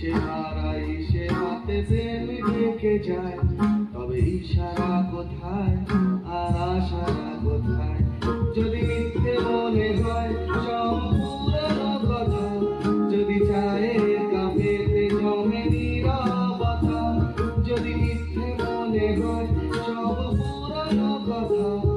সে হারাই সে হাতে প্রেম রেখে যায়, তবে ইশারা কোথায় আর আশারা কোথায়? যদি মিথ্যে মনে হয় সব পুরনো কথা, যদি চায়ের কাপেতে জমে নীরবতা, যদি মিথ্যে মনে হয় সব পুরনো কথা,